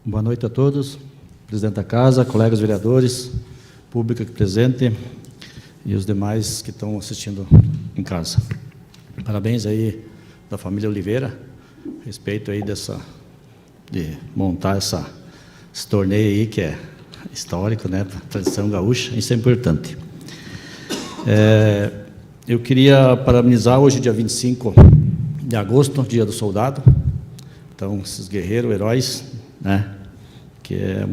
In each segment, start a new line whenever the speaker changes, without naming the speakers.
Boa noite a todos, presidente da casa, colegas vereadores, público aqui presente e os demais que estão assistindo em casa. Parabéns aí da família Oliveira, a respeito aí de montar esse torneio aí que é histórico, né, tradição gaúcha, isso é importante. Eu queria parabenizar hoje, dia 25 de agosto, dia do soldado, então esses guerreiros, heróis, né, que é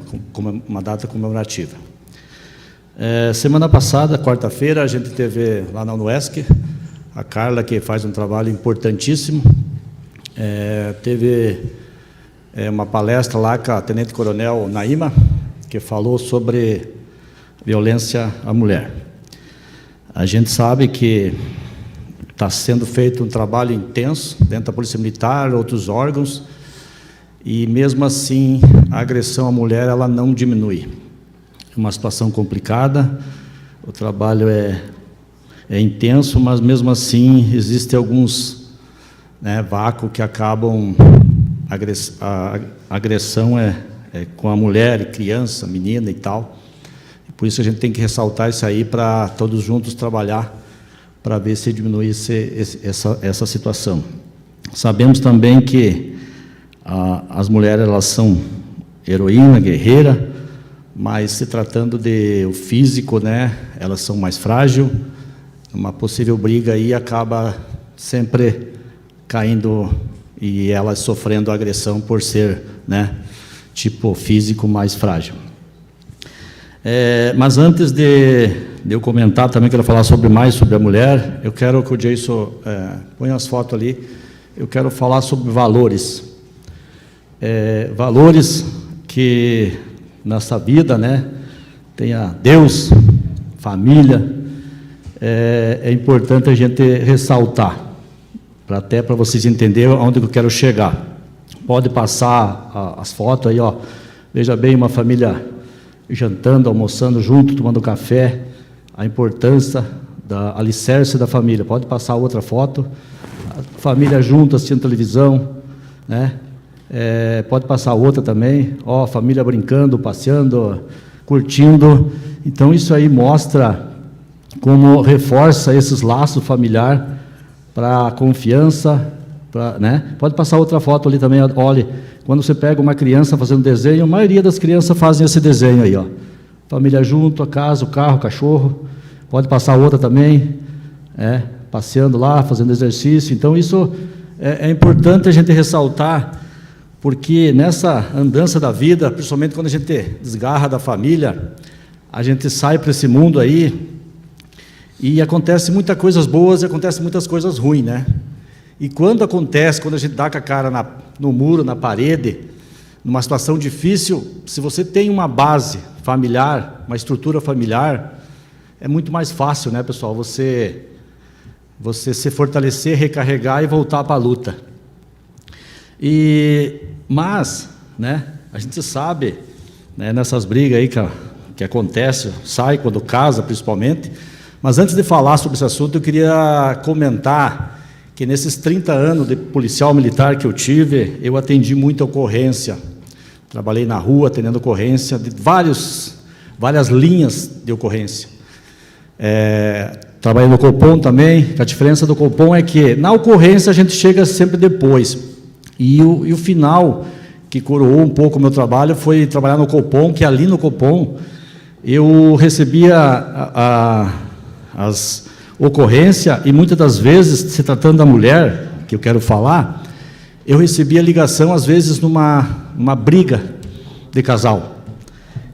uma data comemorativa. Semana passada, quarta-feira, a gente teve lá na UNESC, a Carla, que faz um trabalho importantíssimo, teve uma palestra lá com a Tenente Coronel Naima, que falou sobre violência à mulher. A gente sabe que está sendo feito um trabalho intenso dentro da Polícia Militar, outros órgãos, e mesmo assim a agressão à mulher ela não diminui. É uma situação complicada, o trabalho é intenso, mas mesmo assim existem alguns vácuos que acabam, a agressão com a mulher, criança, menina e tal. Por isso a gente tem que ressaltar isso aí para todos juntos trabalhar para ver se diminui essa situação. Sabemos também que as mulheres elas são heroína, guerreira, mas se tratando de o físico, né, elas são mais frágeis. Uma possível briga aí acaba sempre caindo e elas sofrendo agressão por ser, né, tipo físico mais frágil. Mas antes de eu comentar, também quero falar mais sobre a mulher. Eu quero que o Jason ponha as fotos ali. Eu quero falar sobre valores. Valores que nessa vida, né, tenha Deus, família. É importante a gente ressaltar, até para vocês entenderem onde eu quero chegar. Pode passar as fotos aí, ó. Veja bem, uma família jantando, almoçando junto, tomando café, a importância da alicerce da família. Pode passar outra foto, a família junto assistindo televisão, né? Pode passar outra também, ó, família brincando, passeando, curtindo. Então isso aí mostra como reforça esses laços familiares para a confiança, né? Pode passar outra foto ali também, olhe, quando você pega uma criança fazendo desenho, a maioria das crianças fazem esse desenho aí, ó. Família junto, a casa, o carro, o cachorro. Pode passar outra também, passeando lá, fazendo exercício. Então isso é importante a gente ressaltar, porque nessa andança da vida, principalmente quando a gente desgarra da família, a gente sai para esse mundo aí e acontece muitas coisas boas e acontece muitas coisas ruins, né? E quando a gente dá com a cara no muro, na parede, numa situação difícil, se você tem uma base familiar, uma estrutura familiar, é muito mais fácil, né, pessoal, você se fortalecer, recarregar e voltar para a luta. Mas, né, a gente sabe, né, nessas brigas aí que acontece, sai quando casa, principalmente. Mas antes de falar sobre esse assunto, eu queria comentar que nesses 30 anos de policial militar que eu tive, eu atendi muita ocorrência. Trabalhei na rua atendendo ocorrência de várias linhas de ocorrência. Trabalhei no Copom também. A diferença do Copom é que na ocorrência a gente chega sempre depois. E o final que coroou um pouco o meu trabalho foi trabalhar no Copom, que ali no Copom eu recebia as ocorrências e muitas das vezes, se tratando da mulher, que eu quero falar, eu recebia ligação às vezes numa briga de casal.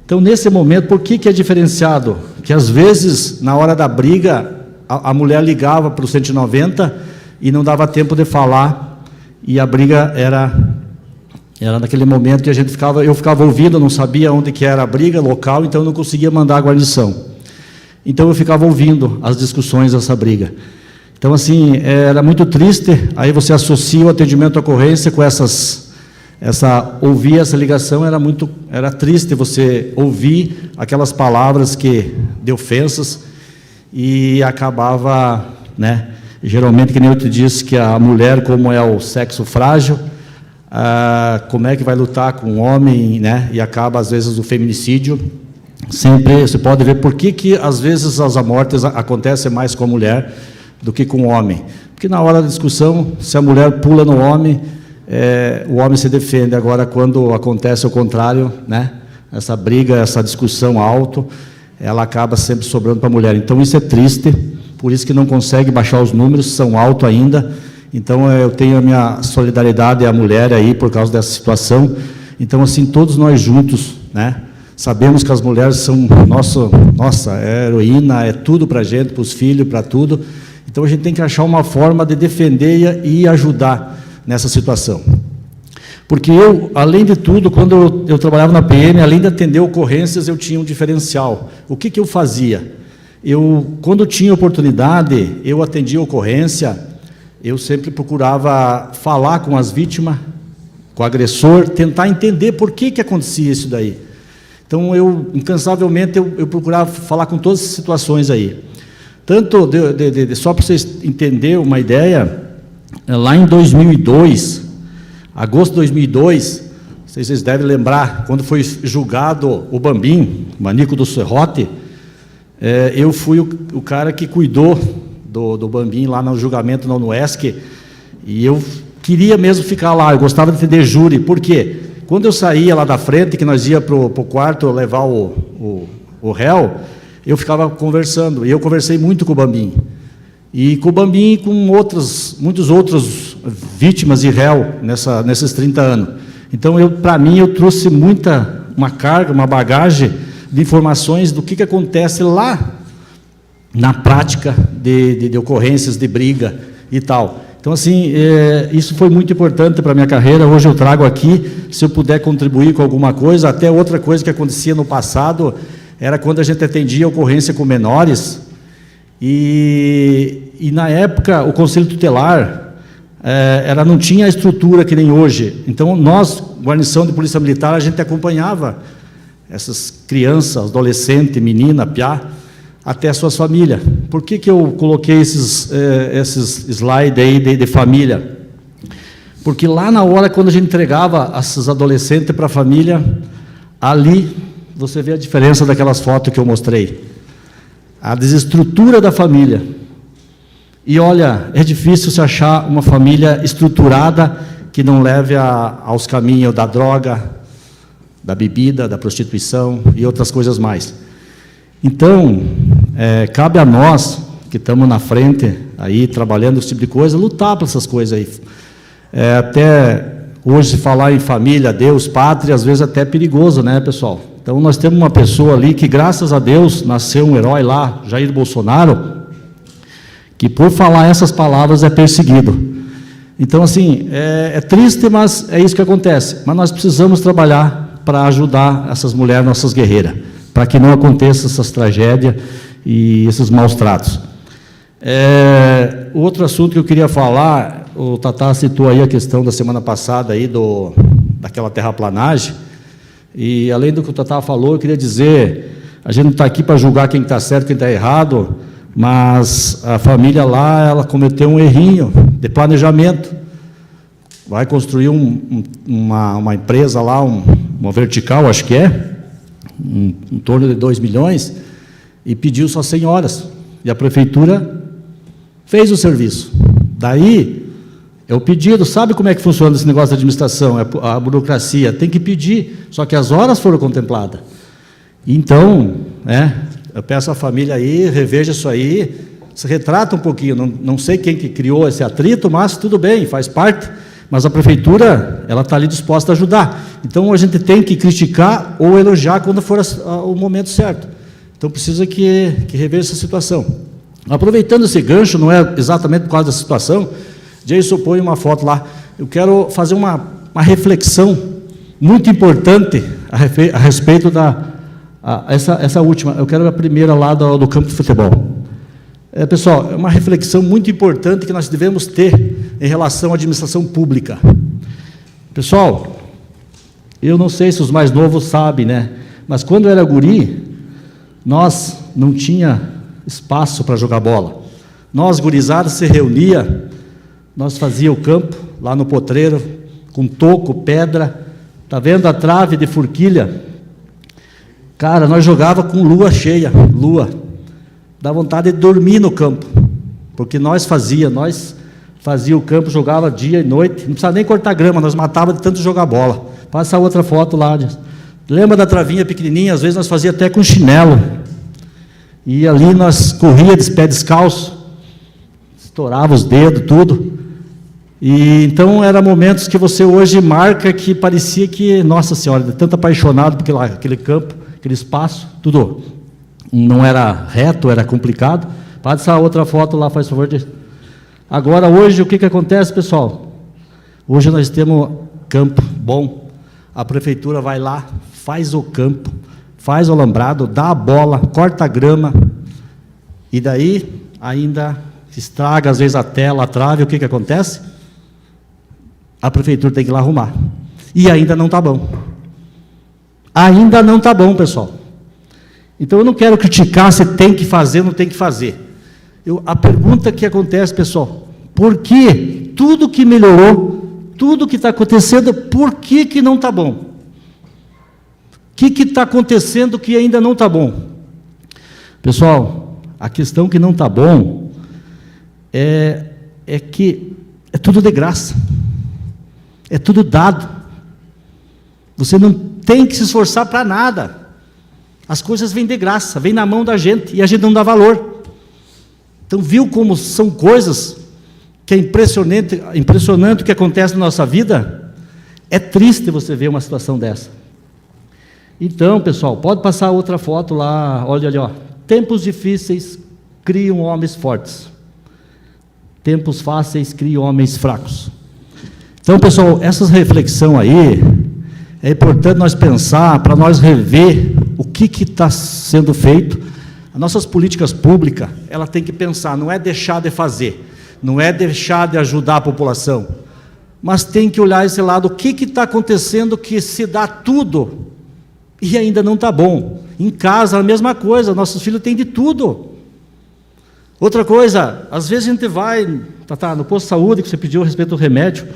Então nesse momento, por que é diferenciado? Que às vezes na hora da briga a mulher ligava para o 190 e não dava tempo de falar, e a briga era naquele momento que eu ficava ouvindo, não sabia onde que era a briga local, então eu não conseguia mandar a guarnição. Então eu ficava ouvindo as discussões dessa briga. Então assim, era muito triste. Aí você associa o atendimento à ocorrência com ouvir essa ligação, era triste você ouvir aquelas palavras de ofensas, e acabava, né, geralmente, que nem eu te disse, que a mulher, como é o sexo frágil, como é que vai lutar com o homem, né? E acaba, às vezes, o feminicídio. Sempre você pode ver por que às vezes as mortes acontecem mais com a mulher do que com o homem. Porque na hora da discussão, se a mulher pula no homem, o homem se defende. Agora, quando acontece o contrário, né? Essa briga, essa discussão alto, ela acaba sempre sobrando para a mulher. Então, isso é triste, por isso que não consegue baixar os números, são altos ainda. Então, eu tenho a minha solidariedade à mulher aí, por causa dessa situação. Então, assim, todos nós juntos, né? Sabemos que as mulheres são nossa heroína, é tudo para a gente, para os filhos, para tudo. Então, a gente tem que achar uma forma de defender e ajudar nessa situação. Porque eu, além de tudo, quando eu trabalhava na PM, além de atender ocorrências, eu tinha um diferencial. O que eu fazia? Quando tinha oportunidade, eu atendia ocorrência, eu sempre procurava falar com as vítimas, com o agressor, tentar entender por que acontecia isso daí. Então, incansavelmente, eu procurava falar com todas as situações aí. Tanto, só para vocês entenderem uma ideia, lá em 2002, agosto de 2002, vocês devem lembrar, quando foi julgado o Bambim, Manico do Serrote, eu fui o cara que cuidou do Bambim lá no julgamento na UNESC, e eu queria mesmo ficar lá, eu gostava de atender júri. Por quê? Quando eu saía lá da frente, que nós ia para o quarto levar o réu, eu ficava conversando, e eu conversei muito com o Bambim. E com o Bambim e com muitos outros vítimas e réu nesses 30 anos. Então, para mim, eu trouxe uma carga, uma bagagem de informações do que acontece lá na prática de ocorrências, de briga e tal. Então, assim, isso foi muito importante para a minha carreira. Hoje eu trago aqui, se eu puder contribuir com alguma coisa. Até outra coisa que acontecia no passado, era quando a gente atendia ocorrência com menores, e na época, o Conselho Tutelar, não tinha a estrutura que nem hoje. Então, nós, guarnição de Polícia Militar, a gente acompanhava essas crianças, adolescentes, menina, piá, até as suas famílias. Por que eu coloquei esses slides aí de família? Porque lá na hora, quando a gente entregava esses adolescentes para a família, ali você vê a diferença daquelas fotos que eu mostrei. A desestrutura da família. E olha, é difícil se achar uma família estruturada que não leve aos caminhos da droga, da bebida, da prostituição e outras coisas mais. Então, cabe a nós, que estamos na frente, aí, trabalhando esse tipo de coisa, lutar por essas coisas aí. Até hoje, se falar em família, Deus, pátria, às vezes até é perigoso, né, pessoal? Então, nós temos uma pessoa ali que, graças a Deus, nasceu um herói lá, Jair Bolsonaro, que, por falar essas palavras, é perseguido. Então, assim, é triste, mas é isso que acontece. Mas nós precisamos trabalhar para ajudar essas mulheres, nossas guerreiras, para que não aconteçam essas tragédias e esses maus tratos. Outro assunto que eu queria falar, o Tatá citou aí a questão da semana passada aí daquela terraplanagem, e além do que o Tatá falou, eu queria dizer, a gente não está aqui para julgar quem está certo, quem está errado, mas a família lá, ela cometeu um errinho de planejamento. Vai construir uma empresa lá, uma vertical, acho que em torno de 2 milhões, e pediu só 100 horas. E a prefeitura fez o serviço. Daí, é o pedido. Sabe como é que funciona esse negócio de administração? A burocracia. Tem que pedir, só que as horas foram contempladas. Então, eu peço à família aí, reveja isso aí, se retrata um pouquinho. Não sei quem que criou esse atrito, mas tudo bem, faz parte. Mas a prefeitura, ela está ali disposta a ajudar. Então, a gente tem que criticar ou elogiar quando for o momento certo. Então, precisa que reveja essa situação. Aproveitando esse gancho, não é exatamente por causa da situação, Jason põe uma foto lá. Eu quero fazer uma reflexão muito importante a respeito essa última. Eu quero a primeira lá do campo de futebol. Pessoal, é uma reflexão muito importante que nós devemos ter em relação à administração pública. Pessoal, eu não sei se os mais novos sabem, né? Mas quando eu era guri, nós não tinha espaço para jogar bola. Nós, gurizados, se reunia, nós fazia o campo lá no Potreiro, com toco, pedra. Está vendo a trave de forquilha? Cara, nós jogava com lua cheia, dá vontade de dormir no campo, porque nós fazia o campo, jogava dia e noite, não precisava nem cortar grama, nós matava de tanto jogar bola. Passa outra foto lá. Lembra da travinha pequenininha? Às vezes nós fazia até com chinelo, e ali nós corria de pé descalço, estourava os dedos, tudo. E então eram momentos que você hoje marca, que parecia que, nossa senhora, de tanto apaixonado por aquele campo, aquele espaço, tudo não era reto, era complicado. Passa outra foto lá, faz favor. Agora, hoje, o que acontece, pessoal? Hoje nós temos campo bom, a prefeitura vai lá, faz o campo, faz o alambrado, dá a bola, corta a grama, e daí ainda estraga, às vezes, a tela, a trave. O que acontece? A prefeitura tem que ir lá arrumar, e ainda não está bom. Ainda não está bom, pessoal. Então eu não quero criticar se tem que fazer ou não tem que fazer. A pergunta que acontece, pessoal, por que tudo que melhorou, tudo que está acontecendo, por que não está bom? O que está acontecendo que ainda não está bom? Pessoal, a questão que não está bom é que é tudo de graça, é tudo dado. Você não tem que se esforçar para nada. As coisas vêm de graça, vêm na mão da gente, e a gente não dá valor. Então, viu como são coisas que é impressionante o que acontece na nossa vida? É triste você ver uma situação dessa. Então, pessoal, pode passar outra foto lá, olha ali, ó. Tempos difíceis criam homens fortes. Tempos fáceis criam homens fracos. Então, pessoal, essa reflexão aí, é importante nós pensar, para nós rever o que está sendo feito. As nossas políticas públicas, ela tem que pensar, não é deixar de fazer, não é deixar de ajudar a população, mas tem que olhar esse lado, o que está acontecendo que se dá tudo e ainda não está bom. Em casa, a mesma coisa, nossos filhos têm de tudo. Outra coisa, às vezes a gente vai, no posto de saúde, que você pediu a respeito do remédio,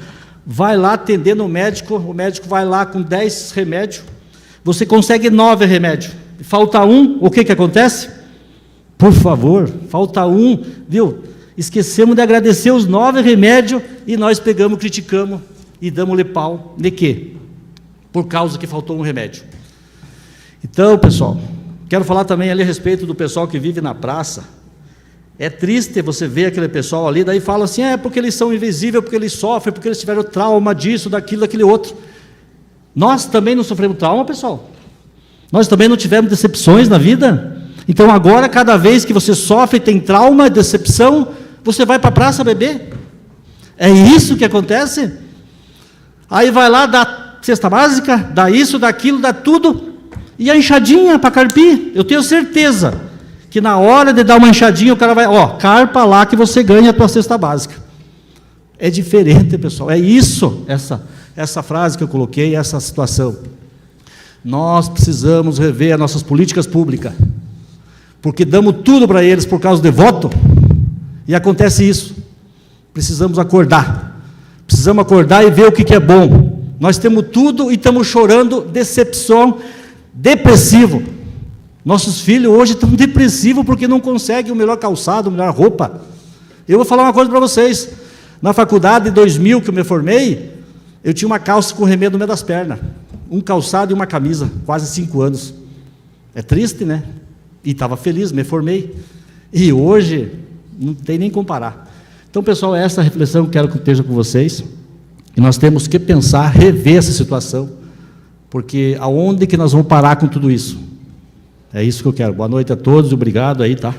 vai lá atender no médico, o médico vai lá com 10 remédios, você consegue 9 remédios, falta um, o que acontece? Por favor, falta um, viu? Esquecemos de agradecer os 9 remédios, e nós pegamos, criticamos, e damos-lhe pau, de quê? Por causa que faltou um remédio. Então, pessoal, quero falar também ali a respeito do pessoal que vive na praça. É triste você ver aquele pessoal ali, daí fala assim, porque eles são invisíveis, porque eles sofrem, porque eles tiveram trauma disso, daquilo, daquele outro. Nós também não sofremos trauma, pessoal? Nós também não tivemos decepções na vida? Então agora, cada vez que você sofre, tem trauma, decepção, você vai para a praça beber? É isso que acontece? Aí vai lá, dá cesta básica, dá isso, dá aquilo, dá tudo, e a enxadinha para carpir, eu tenho certeza que na hora de dar uma enxadinha, o cara vai, carpa lá que você ganha a tua cesta básica. É diferente, pessoal, é isso, essa frase que eu coloquei, essa situação. Nós precisamos rever as nossas políticas públicas, porque damos tudo para eles por causa de voto, e acontece isso. Precisamos acordar e ver o que é bom. Nós temos tudo e estamos chorando, decepção, depressivo. Nossos filhos hoje estão depressivos porque não conseguem o melhor calçado, a melhor roupa. Eu vou falar uma coisa para vocês. Na faculdade de 2000 que eu me formei, eu tinha uma calça com remedo no meio das pernas, um calçado e uma camisa, quase 5 anos. É triste, né? E estava feliz, me formei. E hoje, não tem nem comparar. Então, pessoal, essa reflexão que eu quero que esteja com vocês. E nós temos que pensar, rever essa situação, porque aonde que nós vamos parar com tudo isso? É isso que eu quero. Boa noite a todos, obrigado aí, tá?